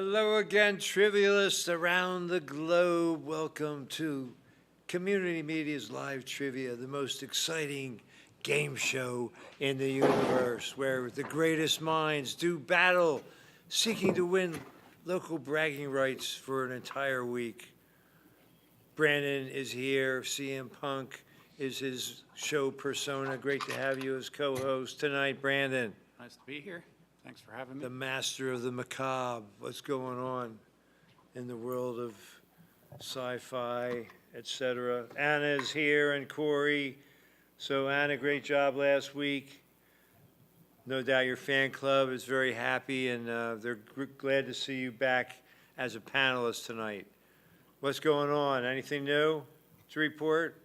Hello again, trivialists around the globe. Welcome to Community Media's Live Trivia, the most exciting game show in the universe, where the greatest minds do battle, seeking to win local bragging rights for an entire week. Brandon is here. CM Punk is his show persona. Great to have you as co-host tonight, Brandon. Nice to be here. Thanks for having me. The master of the macabre. What's going on in the world of sci-fi, etc.? Anna is here and Corey. So Anna, great job last week. No doubt your fan club is very happy and they're glad to see you back as a panelist tonight. What's going on? Anything new to report?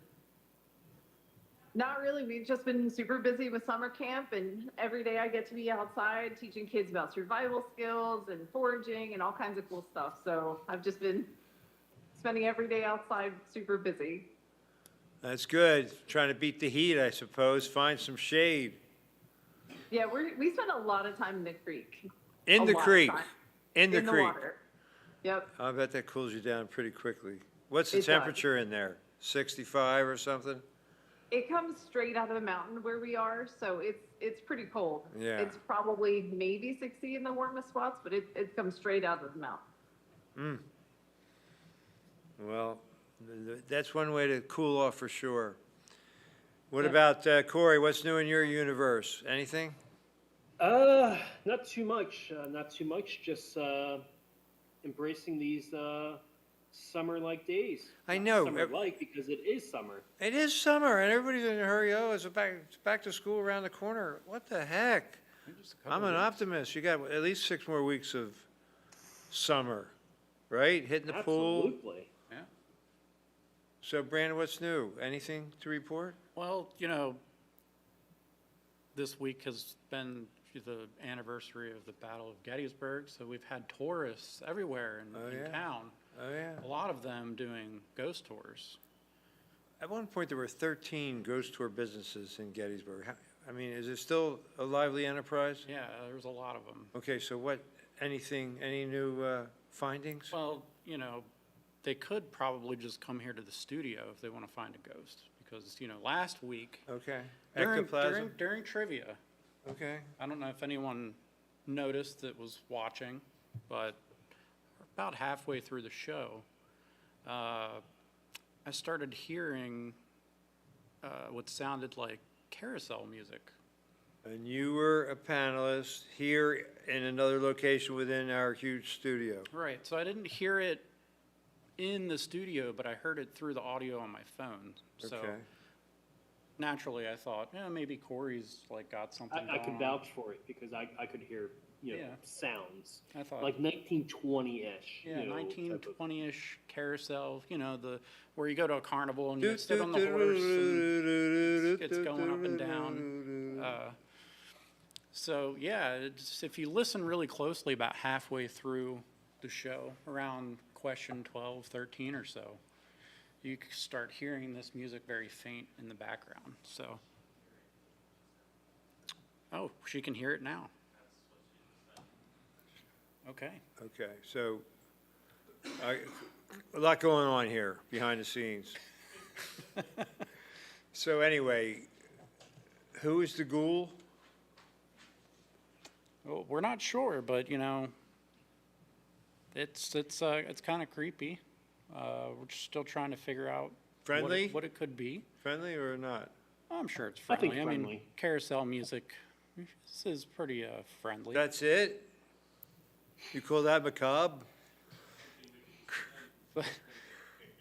Not really. We've just been super busy with summer camp, and every day I get to be outside teaching kids about survival skills and foraging and all kinds of cool stuff. So I've just been spending every day outside, super busy. That's good. Trying to beat the heat, I suppose. Find some shade. Yeah, we spend a lot of time in the creek. In the creek. In the In the creek. water. Yep. I bet that cools you down pretty quickly. What's the It does. temperature in there? 65 or something? It comes straight out of the mountain where we are, so it's pretty cold. Yeah. It's probably maybe 60 in the warmest spots, but it comes straight out of the mountain. Well, that's one way to cool off for sure. What about Corey? What's new in your universe? Anything? Not too much. Not too much. Just embracing these summer-like days. I know. Summer-like because it is summer. It is summer, and everybody's in a hurry. Oh, it's back to school around the corner. What the heck? I'm an optimist. You got at least 6 more weeks of summer, right? Hitting the pool. Absolutely. Yeah. So, Brandon, what's new? Anything to report? Well, this week has been the anniversary of the Battle of Gettysburg, so we've had tourists everywhere in town. Oh, yeah. A lot of them doing ghost tours. At one point, there were 13 ghost tour businesses in Gettysburg. I mean, is it still a lively enterprise? Yeah, there's a lot of them. Okay, so any new findings? Well, they could probably just come here to the studio if they want to find a ghost, because last week Okay. during Ectoplasm? during trivia, Okay. I don't know if anyone noticed that was watching, but about halfway through the show, I started hearing what sounded like carousel music. And you were a panelist here in another location within our huge studio. Right, so I didn't hear it in the studio, but I heard it through the audio on my phone. So Okay. naturally I thought, maybe Corey's got something I going could on. vouch for it because I could hear Yeah. sounds I thought, like 1920-ish. yeah, type of- 1920-ish carousel, where you go to a carnival and you sit on the horse and it's going up and down. So yeah, if you listen really closely about halfway through the show, around question 12, 13 or so, you can start hearing this music very faint in the background. So, oh, she can hear it now. Okay. Okay, so a lot going on here behind the scenes. So anyway, who is the ghoul? Well, we're not sure, but it's kind of creepy. We're still trying to figure out Friendly? what it could be. Friendly or not? I'm sure it's I think friendly. I mean, friendly. carousel music, this is pretty friendly. That's it? You call that macabre?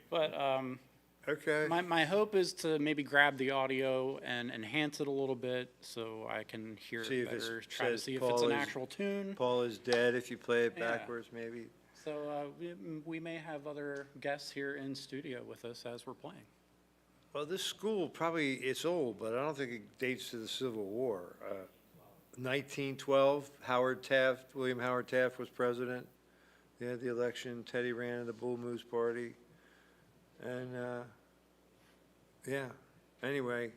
But Okay. my hope is to maybe grab the audio and enhance it a little bit so I can hear See it if it better. Try to says see if Paul it's an is- actual tune. Paul is dead if you play it Yeah. backwards, maybe. So we may have other guests here in studio with us as we're playing. Well, this school probably, it's old, but I don't think it dates to the Civil War. 1912, William Howard Taft was president. They had the election, Teddy ran in the Bull Moose Party. And, yeah, anyway,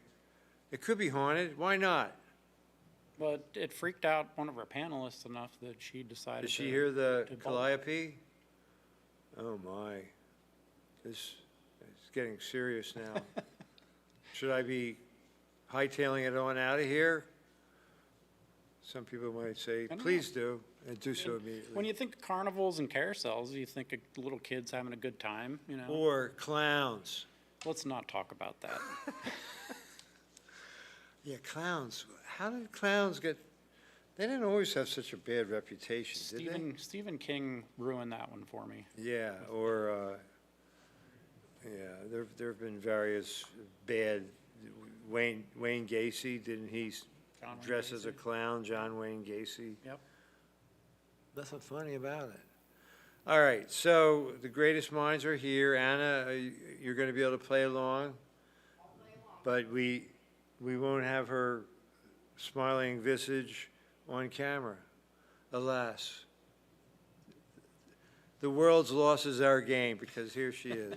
it could be haunted. Why not? But it freaked out one of our panelists enough that she decided Did she to- hear the to bolt. calliope? Oh, my. This is getting serious now. Should I be hightailing it on out of here? Some people might say, don't please do, and do so immediately. When you think of carnivals and carousels, you think of little kids having a good time, you know? Or clowns. Let's not talk about that. Yeah, clowns. How did clowns get, they didn't always have such a bad reputation, did they? Stephen King ruined that one for me. Yeah, or, there have been various bad, Wayne Gacy, didn't he John Wayne dress as a Gacy. clown, John Wayne Gacy? Yep. Nothing funny about it. All right, so the greatest minds are here. Anna, you're going to be able to play along? But we won't have her smiling visage on camera, alas. The world's loss is our game, because here she is.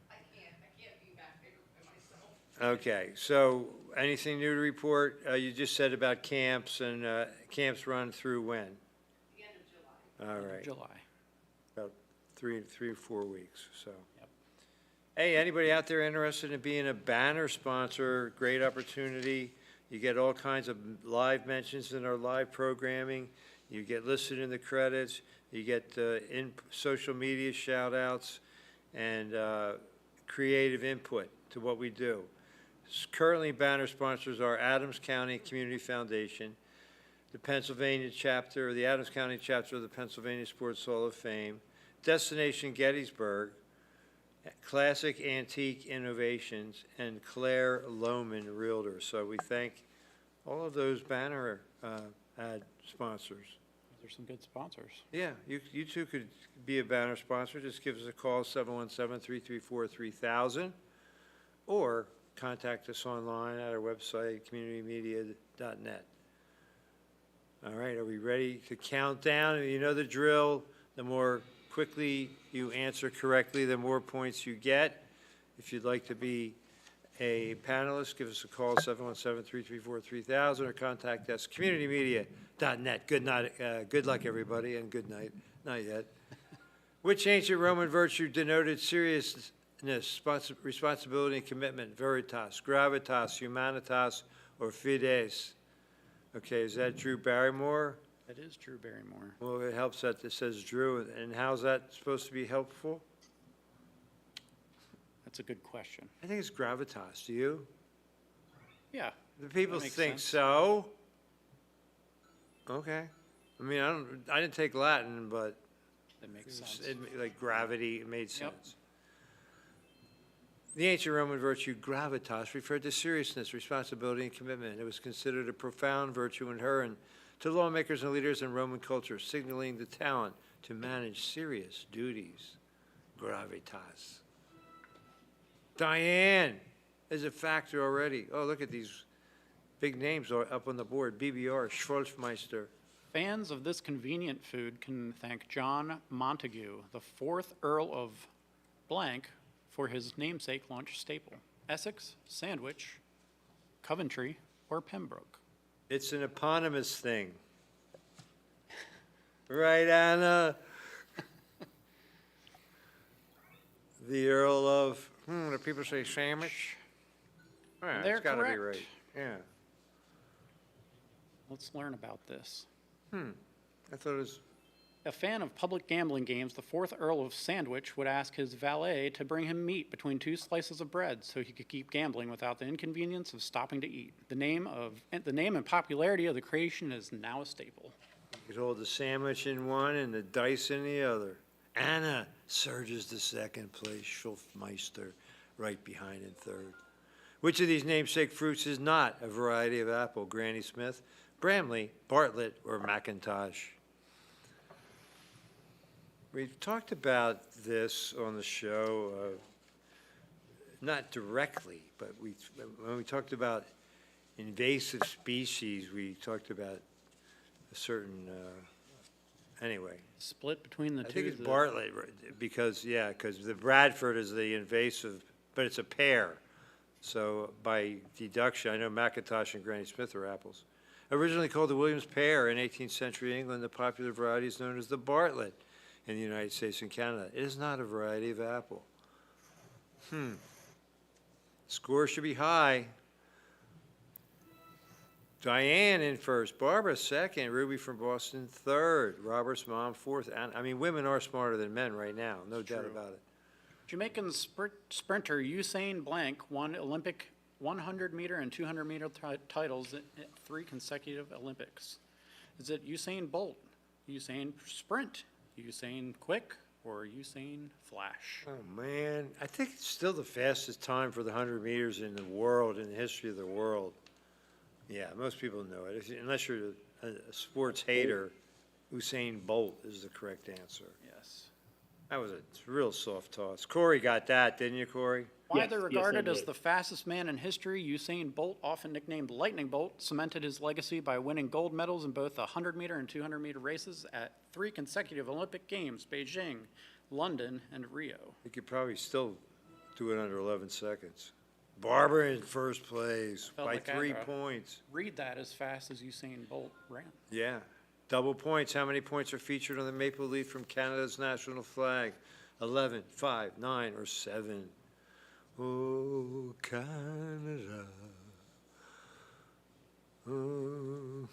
I can't be back there by myself. Okay, so anything new to report? You just said about camps, and camps run through when? The end of July. All right, July. about three or 4 weeks, so. Yep. Hey, anybody out there interested in being a banner sponsor, great opportunity. You get all kinds of live mentions in our live programming. You get listed in the credits. You get in social media shout outs and creative input to what we do. Currently, banner sponsors are Adams County Community Foundation, the Pennsylvania chapter, the Adams County chapter of the Pennsylvania Sports Hall of Fame, Destination Gettysburg, Classic Antique Innovations, and Claire Lohman Realtor. So we thank all of those banner ad sponsors. There's some good sponsors. Yeah, you too could be a banner sponsor. Just give us a call, 717-334-3000, or contact us online at our website, communitymedia.net. All right, are we ready to count down? You know the drill. The more quickly you answer correctly, the more points you get. If you'd like to be a panelist, give us a call, 717-334-3000, or contact us, communitymedia.net. Good night, good luck, everybody, and good night. Not yet. Which ancient Roman virtue denoted seriousness, responsibility, and commitment? Veritas, gravitas, humanitas, or fides? Okay, is that Drew Barrymore? That is Drew Barrymore. Well, it helps that it says Drew, and how's that supposed to be helpful? That's a good question. I think it's gravitas, do you? Yeah. The people makes think sense. so. Okay. I mean, I didn't take Latin, but That makes sense. like gravity, it made Yep. sense. The ancient Roman virtue gravitas referred to seriousness, responsibility, and commitment. It was considered a profound virtue inherent to lawmakers and leaders in Roman culture, signaling the talent to manage serious duties. Gravitas. Diane is a factor already. Oh, look at these big names up on the board. BBR, Schwarzmeister. Fans of this convenient food can thank John Montague, the 4th Earl of blank, for his namesake lunch staple. Essex, Sandwich, Coventry, or Pembroke. It's an eponymous thing. Right, Anna? The Earl of, do people say sandwich? Yeah, They're it's gotta be correct. right, yeah. Let's learn about this. I thought it was, A fan of public gambling games, the 4th Earl of Sandwich would ask his valet to bring him meat between 2 slices of bread so he could keep gambling without the inconvenience of stopping to eat. The name and popularity of the creation is now a staple. you could hold the sandwich in one and the dice in the other. Anna surges to second place, Schulfmeister right behind in third. Which of these namesake fruits is not a variety of apple? Granny Smith, Bramley, Bartlett, or McIntosh? We've talked about this on the show, not directly, but when we talked about invasive species, we talked about a certain, anyway. Split between the I two. think it's the- Bartlett, right, because the Bradford is the invasive, but it's a pear. So by deduction, I know McIntosh and Granny Smith are apples. Originally called the Williams pear in 18th century England, the popular variety is known as the Bartlett in the United States and Canada. It is not a variety of apple. Score should be high. Diane in first, Barbara second, Ruby from Boston third, Robert's mom fourth. And I mean, women are smarter than men right now, no doubt True. about it. Jamaican sprinter Usain Blank won Olympic 100-meter and 200-meter titles at 3 consecutive Olympics. Is it Usain Bolt, Usain Sprint, Usain Quick, or Usain Flash? Oh, man, I think it's still the fastest time for the 100 meters in the world, in the history of the world. Yeah, most people know it. Unless you're a sports hater, Usain Bolt is the correct answer. Yes. That was a real soft toss. Corey got that, didn't you, Corey? Widely Yes, regarded I as did. the fastest man in history, Usain Bolt, often nicknamed Lightning Bolt, cemented his legacy by winning gold medals in both the 100-meter and 200-meter races at 3 consecutive Olympic Games, Beijing, London, and Rio. He could probably still do it under 11 seconds. Barbara in first place Felt by like 3 that, points. Read that as fast as Usain Bolt ran. Yeah. Double points. How many points are featured on the maple leaf from Canada's national flag? 11, 5, 9, or 7? Oh, Canada. Oh,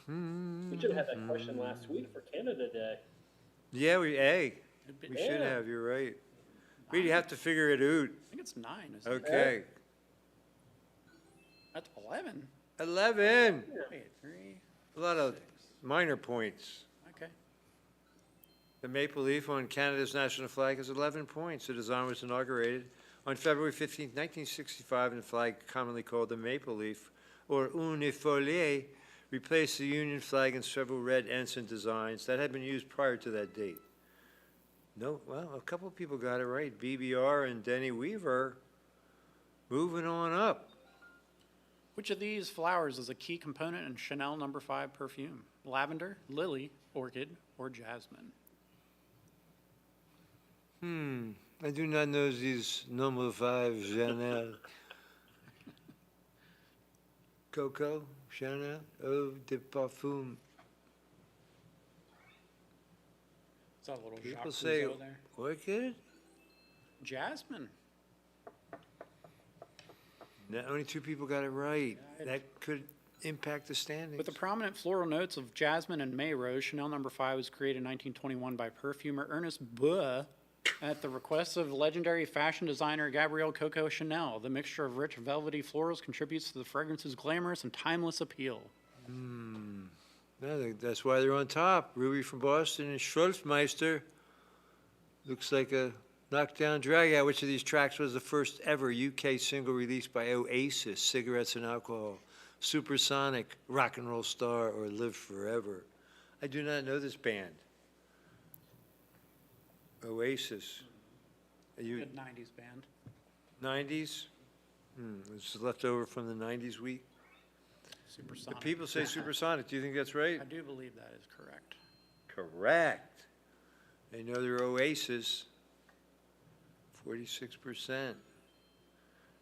We should have had that question last week for Canada Day. Yeah, we It'd be- should Yeah. have. You're right. We'd have to figure it out. I think it's 9, isn't it? Okay. That's 11. 11. Wait, 3, A lot of 6. minor points. Okay. The maple leaf on Canada's national flag has 11 points. The design was inaugurated on February 15, 1965, and the flag, commonly called the maple leaf, or unifolie, replaced the Union flag and several red ensign designs that had been used prior to that date. No, well, a couple people got it right. BBR and Denny Weaver moving on up. Which of these flowers is a key component in Chanel No. 5 perfume? Lavender, lily, orchid, or jasmine? I do not know these number 5 Chanel. Coco, Chanel, eau de parfum. Is that a little People Jacques say Rougeau there? orchid? Jasmine. No, only 2 people got it right. Yeah, That could impact the standings. With the prominent floral notes of jasmine and May rose, Chanel No. 5 was created in 1921 by perfumer Ernest Buhr at the request of legendary fashion designer Gabrielle Coco Chanel. The mixture of rich velvety florals contributes to the fragrance's glamorous and timeless appeal. No, that's why they're on top. Ruby from Boston and Schultzmeister. Looks like a knockdown dragout. Which of these tracks was the first ever UK single released by Oasis? Cigarettes and Alcohol, Supersonic, Rock and Roll Star, or Live Forever? I do not know this band. Oasis. Are you Good 90s band. 90s? It's left over from the 90s week. The Supersonic. people say Supersonic. Do you think that's right? I do believe that is correct. Correct. They know their Oasis. 46%.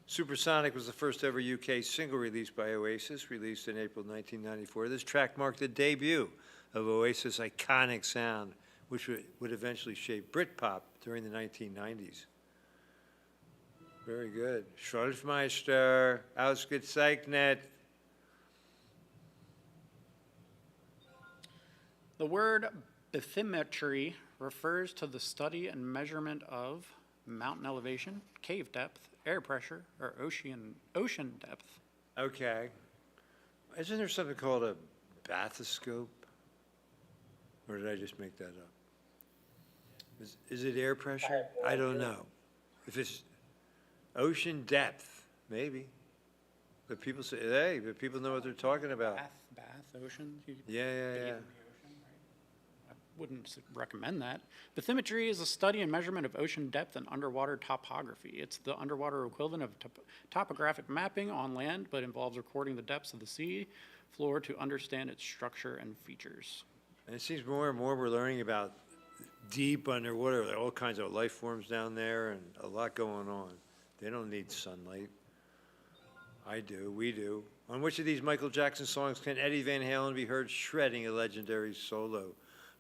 Supersonic was the first ever UK single released by Oasis, released in April 1994. This track marked the debut of Oasis' iconic sound, which would eventually shape Britpop during the 1990s. Very good. Schultzmeister, ausgezeichnet. The word bathymetry refers to the study and measurement of mountain elevation, cave depth, air pressure, or ocean depth. Okay. Isn't there something called a bathoscope? Or did I just make that up? Is it air pressure? I don't know. If it's ocean depth, maybe. But people say, hey, but people know what they're talking about. Bath, ocean. You could Yeah, yeah, bathe yeah. in the ocean, right? I wouldn't recommend that. Bathymetry is a study and measurement of ocean depth and underwater topography. It's the underwater equivalent of topographic mapping on land, but involves recording the depths of the sea floor to understand its structure and features. And it seems more and more we're learning about deep underwater, there are all kinds of life forms down there and a lot going on. They don't need sunlight. I do, we do. On which of these Michael Jackson songs can Eddie Van Halen be heard shredding a legendary solo?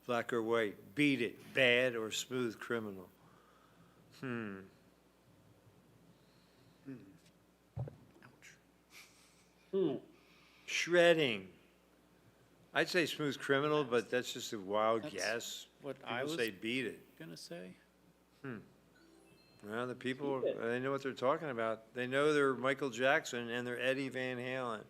Black or White, Beat It, Bad, or Smooth Criminal? Shredding. I'd say Smooth Criminal, but that's just a wild That's guess. what I People was say Beat It. gonna say. Well, the people, Beat It. they know what they're talking about. They know they're Michael Jackson and they're Eddie Van Halen.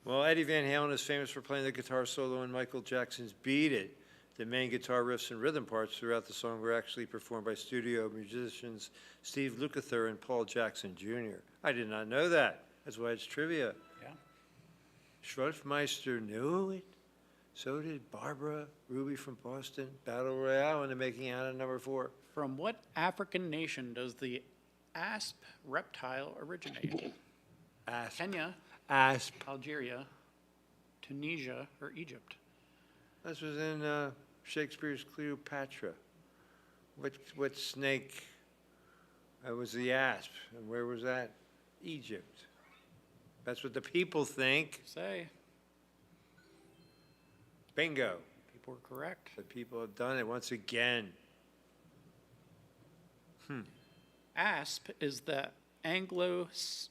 Well, Eddie Van Halen is famous for playing the guitar solo in Michael Jackson's Beat It. The main guitar riffs and rhythm parts throughout the song were actually performed by studio musicians Steve Lukather and Paul Jackson Jr. I did not know that. That's why it's trivia. Yeah. Schroffmeister knew it. So did Barbara, Ruby from Boston, Battle Royale in the making out of number 4. From what African nation does the asp reptile originate? Asp. Kenya, Asp. Algeria, Tunisia, or Egypt? This was in Shakespeare's Cleopatra. What snake was the asp? And where was that? Egypt. That's what the people think. Say, Bingo. people were correct. The people have done it once again. Asp is the Anglicization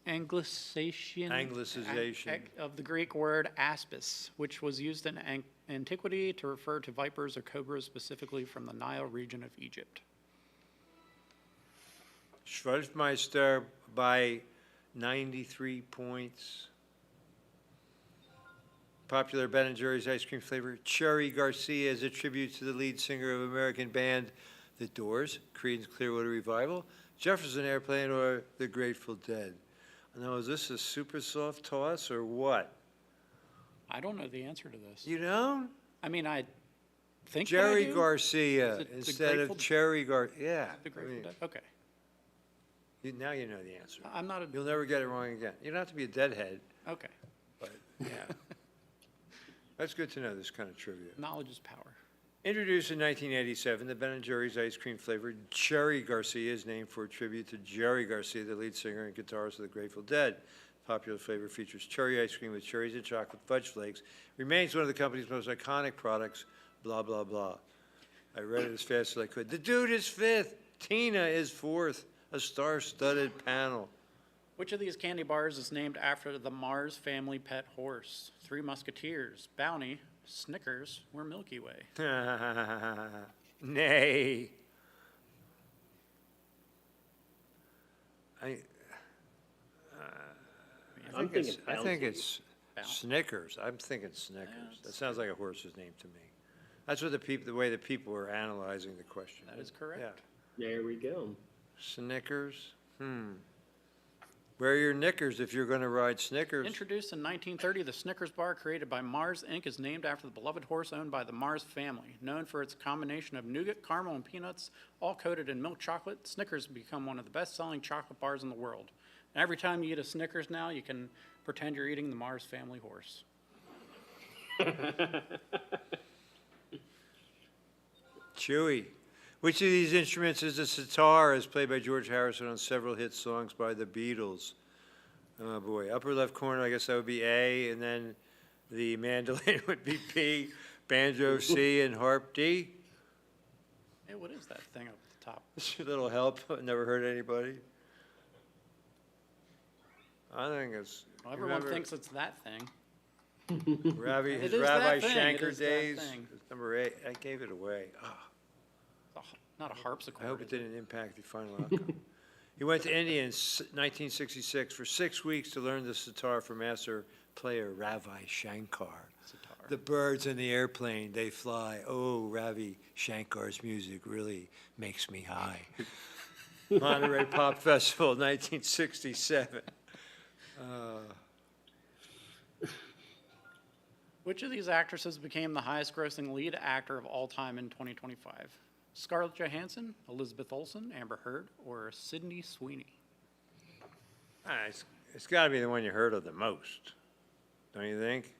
Anglicization. of the Greek word aspis, which was used in antiquity to refer to vipers or cobras specifically from the Nile region of Egypt. Schwarzmeister by 93 points. Popular Ben & Jerry's ice cream flavor, Cherry Garcia, is a tribute to the lead singer of American band The Doors, Creedence Clearwater Revival, Jefferson Airplane, or The Grateful Dead. Now, is this a super soft toss or what? I don't know the answer to this. You don't? I mean, I think that I Jerry do. Garcia Is it The instead Grateful- of Cherry Garcia. Yeah. The Grateful Dead? Okay. Now you know the answer. I'm not a, You'll never get it wrong again. You don't have to be a deadhead, okay. but yeah. That's good to know, this kind of trivia. Knowledge is power. Introduced in 1987, the Ben & Jerry's ice cream flavor Cherry Garcia is named for a tribute to Jerry Garcia, the lead singer and guitarist of the Grateful Dead. Popular flavor features cherry ice cream with cherries and chocolate fudge flakes. Remains one of the company's most iconic products, blah, blah, blah. I read it as fast as I could. The dude is 5th. Tina is 4th. A star-studded panel. Which of these candy bars is named after the Mars family pet horse? Three Musketeers, Bounty, Snickers, or Milky Way? Nay. I'm thinking I think Bounty. it's Snickers. I'm thinking Snickers. That sounds like a horse's name to me. That's what the way the people were analyzing the question. That is correct. Yeah. There we go. Snickers? Wear your knickers if you're going to ride Snickers. Introduced in 1930, the Snickers bar created by Mars Inc. is named after the beloved horse owned by the Mars family. Known for its combination of nougat, caramel, and peanuts, all coated in milk chocolate, Snickers have become one of the best-selling chocolate bars in the world. And every time you eat a Snickers now, you can pretend you're eating the Mars family horse. Chewy. Which of these instruments is a sitar, as played by George Harrison on several hit songs by the Beatles? Oh, boy. Upper left corner, I guess that would be A, and then the mandolin would be B, banjo C, and harp D. Hey, what is that thing up at the top? A little help. Never hurt anybody. I think it's. Well, everyone thinks it's that thing. Rabbi, It his is Rabbi that thing. It Shanker is that days. thing. It's number 8. I gave it away. Ah, Not a harpsichord. I hope it is didn't impact the final outcome. He went to India in 1966 for 6 weeks to learn the sitar from master player Ravi Shankar. Sitar. The birds in the airplane, they fly. Oh, Ravi Shankar's music really makes me high. Monterey Pop Festival, 1967. Which of these actresses became the highest grossing lead actor of all time in 2025? Scarlett Johansson, Elizabeth Olsen, Amber Heard, or Sydney Sweeney? It's got to be the one you heard of the most, don't you think?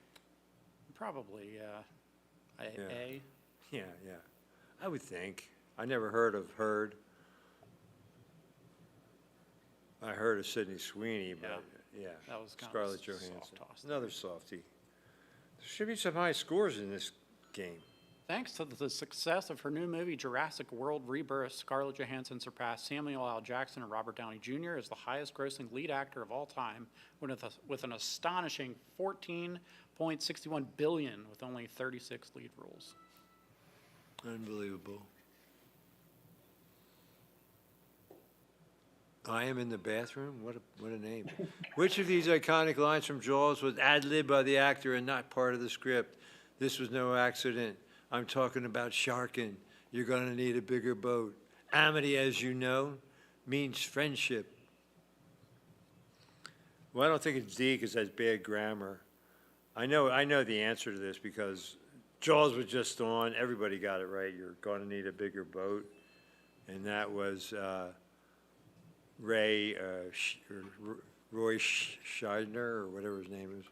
Probably, Yeah. A. Yeah, yeah. I would think. I never heard of Heard. I heard of Sydney Sweeney, but, yeah. That was kind of Scarlett a Johansson. soft toss. Another softie. There should be some high scores in this game. Thanks to the success of her new movie Jurassic World Rebirth, Scarlett Johansson surpassed Samuel L. Jackson and Robert Downey Jr. as the highest-grossing lead actor of all time, with an astonishing $14.61 billion, with only 36 lead roles. Unbelievable. I am in the bathroom? What a name. Which of these iconic lines from Jaws was ad-libbed by the actor and not part of the script? This was no accident. I'm talking about sharking. You're going to need a bigger boat. Amity, as you know, means friendship. Well, I don't think it's D because that's bad grammar. I know the answer to this because Jaws was just on. Everybody got it right. You're going to need a bigger boat. And that was Roy Scheider, or whatever his name is.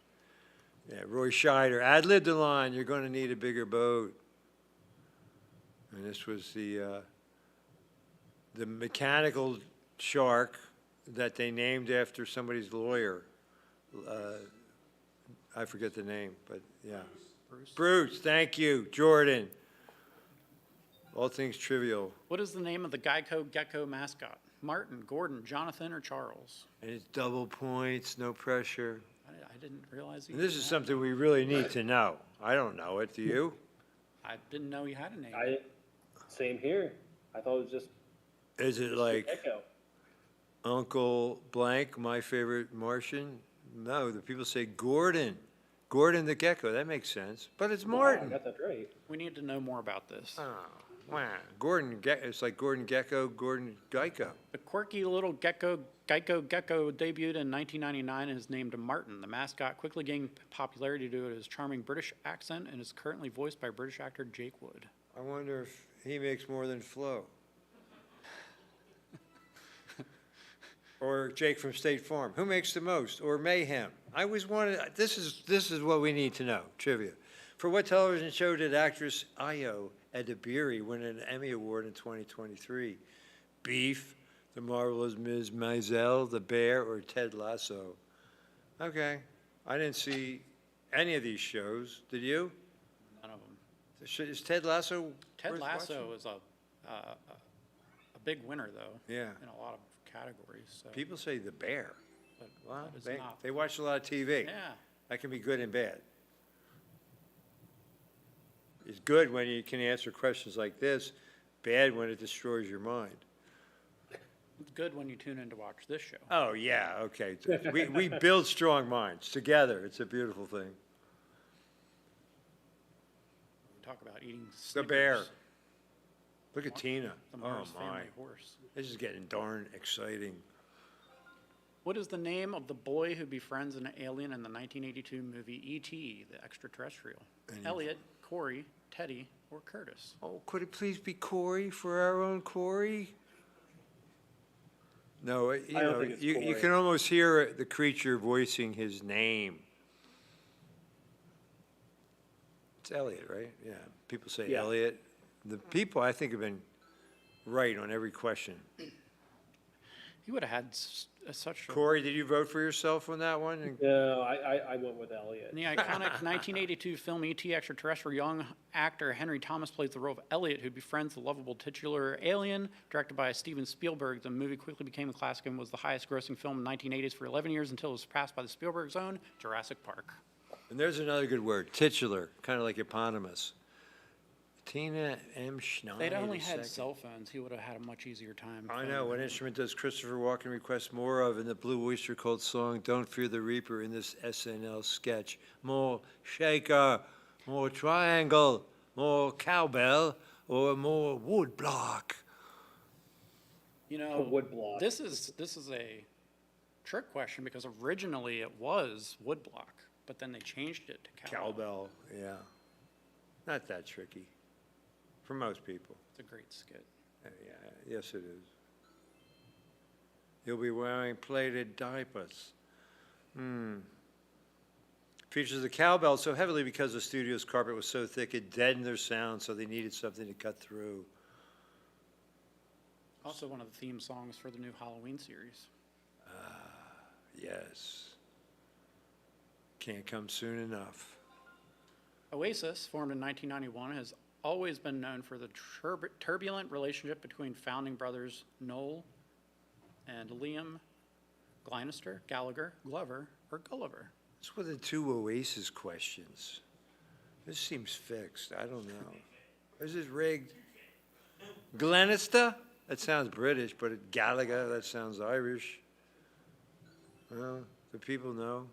Yeah, Roy Scheider. Ad-libbed the line, you're going to need a bigger boat. And this was the mechanical shark that they named after somebody's lawyer. I forget the name, but yeah. Bruce, thank you. Jordan. All things trivial. What is the name of the Geico Gecko mascot? Martin, Gordon, Jonathan, or Charles? And it's double points, no pressure. I didn't realize. And this is something we really need to know. I don't know it. Do you? I didn't know you had a name. Same here. I thought it was just Is it like Echo. Uncle Blank, my favorite Martian? No, the people say Gordon. Gordon the Gecko. That makes sense. But it's Wow, I Martin. got that right. We need to know more about this. Oh, wow. It's like Gordon Gecko, Gordon Geico. The quirky little Geico Gecko debuted in 1999 and is named Martin. The mascot quickly gained popularity due to his charming British accent and is currently voiced by British actor Jake Wood. I wonder if he makes more than Flo. Or Jake from State Farm. Who makes the most? Or Mayhem. I always wanted, this is what we need to know, trivia. For what television show did actress Io Edebiri win an Emmy Award in 2023? Beef, The Marvelous Ms. Maisel, The Bear, or Ted Lasso? Okay. I didn't see any of these shows. Did you? None of them. Is Ted Lasso Ted worth Lasso watching? is a big winner, though. Yeah. In a lot of categories. So. People say The Bear. But Wow, that is they, not. they watch a lot of TV. Yeah. That can be good and bad. It's good when you can answer questions like this, bad when it destroys your mind. It's good when you tune in to watch this show. Oh, yeah, okay. We build strong minds together. It's a beautiful thing. We talk about eating The Snickers, Bear. Look at Tina. the Oh, Mars my. family horse. This is getting darn exciting. What is the name of the boy who befriends an alien in the 1982 movie E.T., the extraterrestrial? Elliot, Corey, Teddy, or Curtis? Oh, could it please be Corey for our own Corey? No, I don't think it's you Corey. can almost hear the creature voicing his name. It's Elliot, right? Yeah. People say Yeah. Elliot. The people, I think, have been right on every question. He would have had such a... Corey, did you vote for yourself on that one? And- No, I went with Elliot. In the iconic 1982 film E.T. Extraterrestrial, young actor Henry Thomas plays the role of Elliot, who befriends the lovable titular alien. Directed by Steven Spielberg, the movie quickly became a classic and was the highest-grossing film in the 1980s for 11 years until it was surpassed by the Spielberg's own Jurassic Park. And there's another good word, titular, kind of like eponymous. Tina M. Schneider. If they'd only II. had cell phones, he would have had a much easier time. I know. What instrument does Christopher Walken request more of in the Blue Oyster Cult song Don't Fear the Reaper in this SNL sketch? More shaker, more triangle, more cowbell, or more woodblock? You know, Woodblock. this is a trick question because originally it was woodblock, but then they changed it to cowbell. Cowbell, yeah. Not that tricky for most people. It's a great skit. Yeah, yes, it is. You'll be wearing plated diapers. Features the cowbell so heavily because the studio's carpet was so thick it deadened their sound, so they needed something to cut through. Also one of the theme songs for the new Halloween series. yes. Can't come soon enough. Oasis, formed in 1991, has always been known for the turbulent relationship between founding brothers Noel and Liam Gallagher, Glover, or Gulliver. What's with the two Oasis questions? This seems fixed. I don't know. Is this rigged? Glenister? That sounds British, but Gallagher, that sounds Irish. Well, the people know.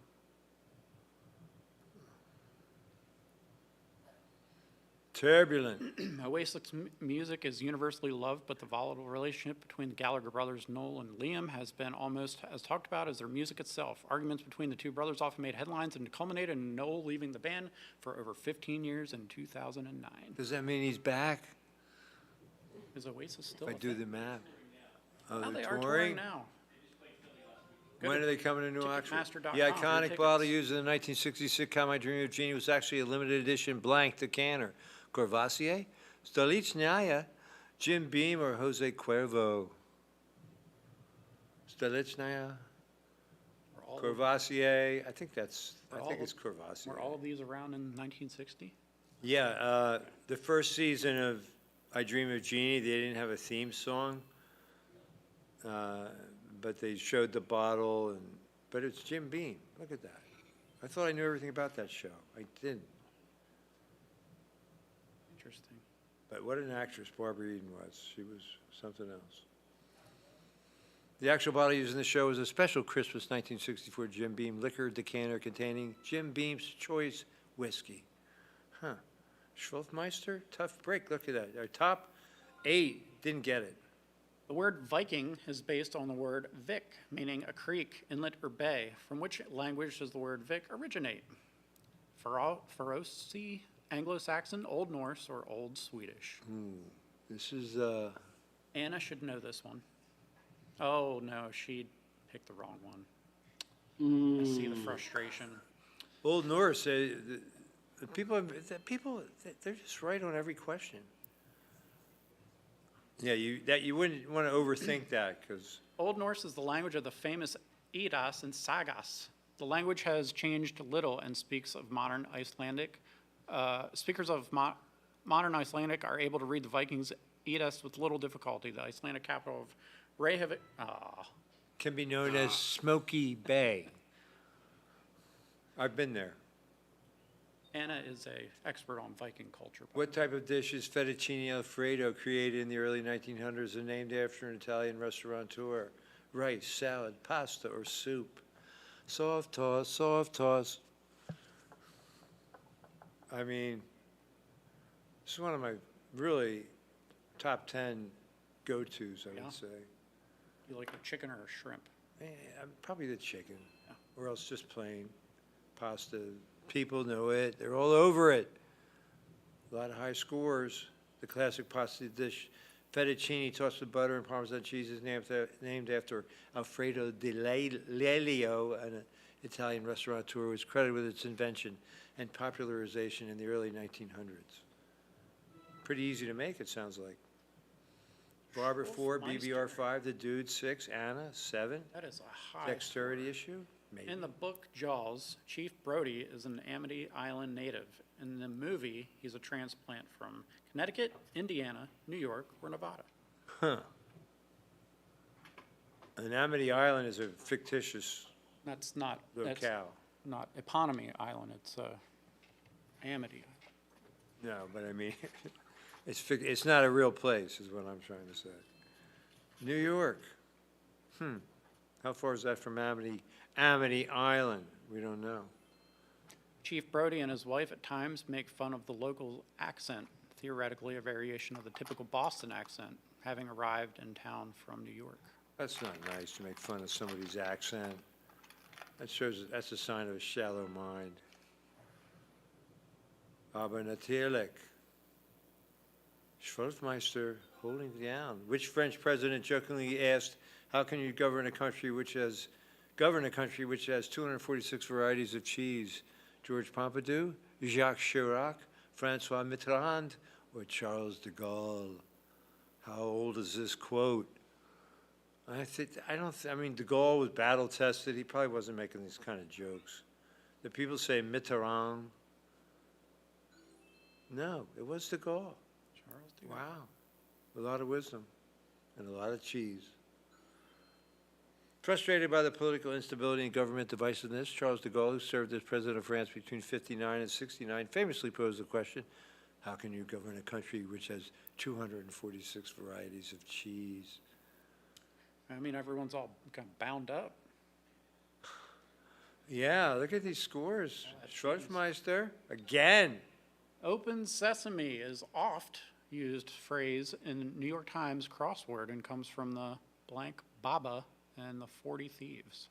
Turbulent. Oasis music is universally loved, but the volatile relationship between the Gallagher brothers, Noel and Liam, has been almost as talked about as their music itself. Arguments between the two brothers often made headlines and culminated in Noel leaving the band for over 15 years in 2009. Does that mean he's back? Is Oasis still If I a do thing? the math. Oh, Oh, they're they are touring touring? now. When are they coming to New Oxford? Ticketmaster.com The for iconic tickets. bottle used in the 1966 sitcom I Dream of Jeannie was actually a limited edition blank decanter. Courvoisier, Stolichnaya, Jim Beam, or Jose Cuervo? Stolichnaya, Were all of- Courvoisier, I think it's Were Courvoisier. all of these around in 1960? Yeah, the first season of I Dream of Jeannie, they didn't have a theme song, but they showed the bottle, but it's Jim Beam. Look at that. I thought I knew everything about that show. I didn't. Interesting. But what an actress Barbara Eden was. She was something else. The actual bottle used in the show was a special Christmas 1964 Jim Beam liquor decanter containing Jim Beam's Choice whiskey. Huh. Schwolfmeister? Tough break. Look at that. Our top 8 didn't get it. The word Viking is based on the word Vik, meaning a creek, inlet, or bay. From which language does the word Vik originate? Faroese, Anglo-Saxon, Old Norse, or Old Swedish? This is, Anna should know this one. Oh, no, she picked the wrong one. I see the frustration. Old Norse. The people, they're just right on every question. Yeah, you wouldn't want to overthink that, because Old Norse is the language of the famous Eddas and Sagas. The language has changed little and speaks of modern Icelandic. Speakers of modern Icelandic are able to read the Vikings' Eddas with little difficulty. The Icelandic capital of Reykjavik. can be known as Smoky Bay. I've been there. Anna is a expert on Viking culture. What type of dish is fettuccine alfredo created in the early 1900s and named after an Italian restaurateur? Rice, salad, pasta, or soup? Soft toss, soft toss. I mean, this is one of my really top 10 go-tos, I Yeah. would say. You like a chicken or a shrimp? Probably the chicken, or else just plain pasta. People know it. They're all over it. A lot of high scores. The classic pasta dish, fettuccine tossed with butter and Parmesan cheese, is named after Alfredo di Lelio, an Italian restaurateur who was credited with its invention and popularization in the early 1900s. Pretty easy to make, it sounds like. Barber 4, BBR 5, The Dude 6, Anna 7. That is a high. Dexterity issue? Maybe. In the book Jaws, Chief Brody is an Amity Island native. In the movie, he's a transplant from Connecticut, Indiana, New York, or Nevada. Huh. And Amity Island is a fictitious That's not locale. not Eponymous Island. It's Amity. No, but I mean, it's not a real place, is what I'm trying to say. New York. How far is that from Amity Island? We don't know. Chief Brody and his wife at times make fun of the local accent, theoretically a variation of the typical Boston accent, having arrived in town from New York. That's not nice to make fun of somebody's accent. That's a sign of a shallow mind. Aber natürlich. Schwolfmeister holding down. Which French president jokingly asked, "How can you govern a country which has 246 varieties of cheese"? George Pompidou, Jacques Chirac, Francois Mitterrand, or Charles de Gaulle? How old is this quote? I mean, de Gaulle was battle tested. He probably wasn't making these kind of jokes. The people say Mitterrand. No, it was de Gaulle. Charles de Gaulle. Wow. A lot of wisdom and a lot of cheese. Frustrated by the political instability and government divisiveness, Charles de Gaulle, who served as president of France between 59 and 69, famously posed the question, how can you govern a country which has 246 varieties of cheese? I mean, everyone's all kind of bound up. Yeah, look at these scores. Schroffmeister, again. Open sesame is oft used phrase in New York Times crossword and comes from the blank Baba and the 40 Thieves.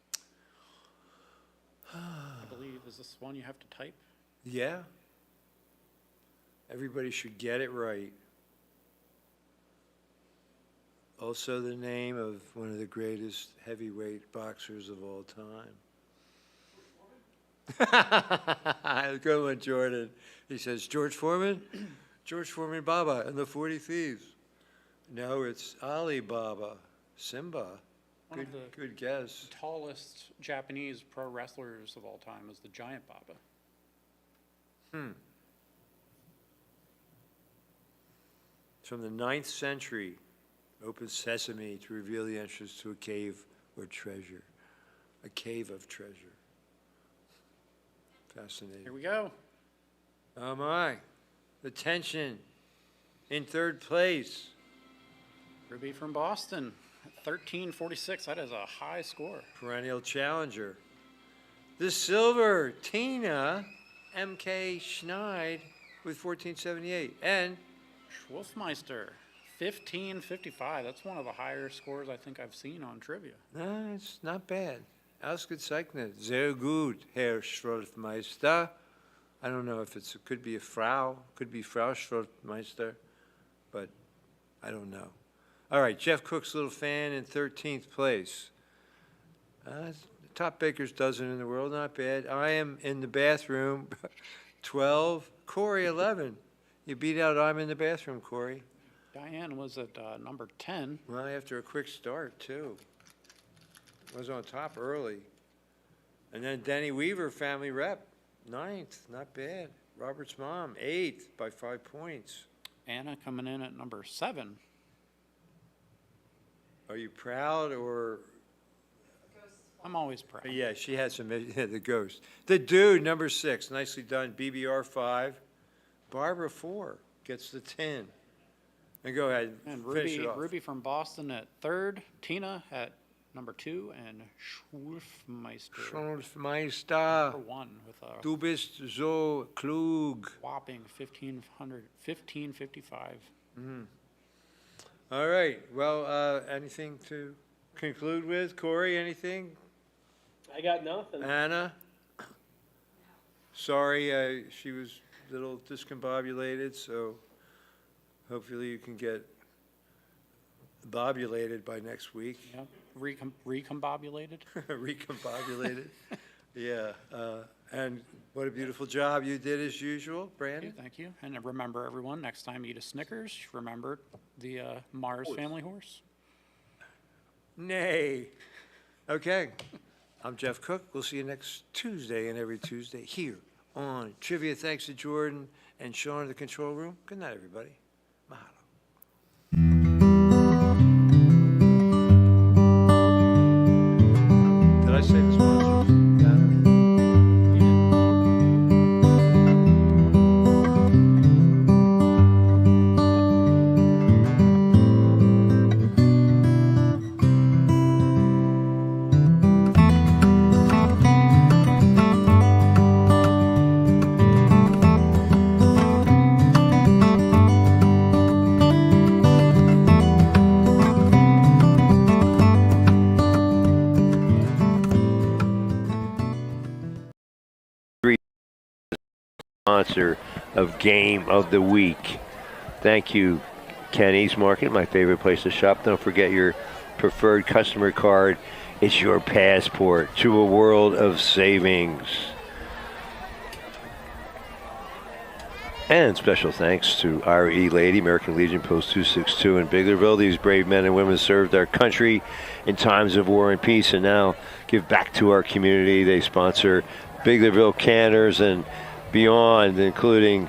I believe, is this one you have to type? Yeah. Everybody should get it right. Also the name of one of the greatest heavyweight boxers of all time. Good one, Jordan. He says, George Foreman? George Foreman Baba and the 40 Thieves. No, it's Ali Baba, Simba. One of the Good guess. tallest Japanese pro wrestlers of all time is the Giant Baba. From the 9th century, open sesame to reveal the entrance to a cave or treasure. A cave of treasure. Fascinating. Here we go. Oh my. The tension in third place. Ruby from Boston, 1346. That is a high score. Perennial challenger. The silver, Tina M.K. Schneid with 1478. And Schwolfmeister, 1555. That's one of the higher scores I think I've seen on trivia. it's not bad. Ausgezeichnet. Sehr gut, Herr Schroffmeister. I don't know if it could be a Frau, could be Frau Schroffmeister, but I don't know. All right, Jeff Cook's little fan in 13th place. Top baker's dozen in the world, not bad. I am in the bathroom, 12. Corey, 11. You beat out I'm in the bathroom, Corey. Diane was at number 10. Well, after a quick start, too. Was on top early. And then Denny Weaver, family rep, 9th, not bad. Robert's mom, 8th by 5 points. Anna coming in at number 7. Are you proud or? I'm always proud. Yeah, she had some, the ghost. The dude, number 6, nicely done. BBR 5. Barbara 4 gets the 10. And go ahead, And finish it off. Ruby from Boston at 3rd. Tina at number 2. And Schwolfmeister Schroffmeister, number 1 with a du bist so klug. whopping 1555. All right, well, anything to conclude with? Corey, anything? I got nothing. Anna? Sorry, she was a little discombobulated, so hopefully you can get bobulated by next week. Yep. Recombobulated. Recombobulated. Yeah, and what a beautiful job you did as usual, Brandon. Thank you. And remember, everyone, next time you eat a Snickers, remember the Mars family horse. Nay. Okay, I'm Jeff Cook. We'll see you next Tuesday and every Tuesday here on Trivia. Thanks to Jordan and Sean in the control room. Good night, everybody. Mahalo. Did I say this one? Sponsor of Game of the Week. Thank you, Kenny's Market, my favorite place to shop. Don't forget your preferred customer card. It's your passport to a world of savings. And special thanks to RE Lady, American Legion Post 262 in Biglerville. These brave men and women served our country in times of war and peace and now give back to our community. They sponsor Biglerville Canners and beyond, including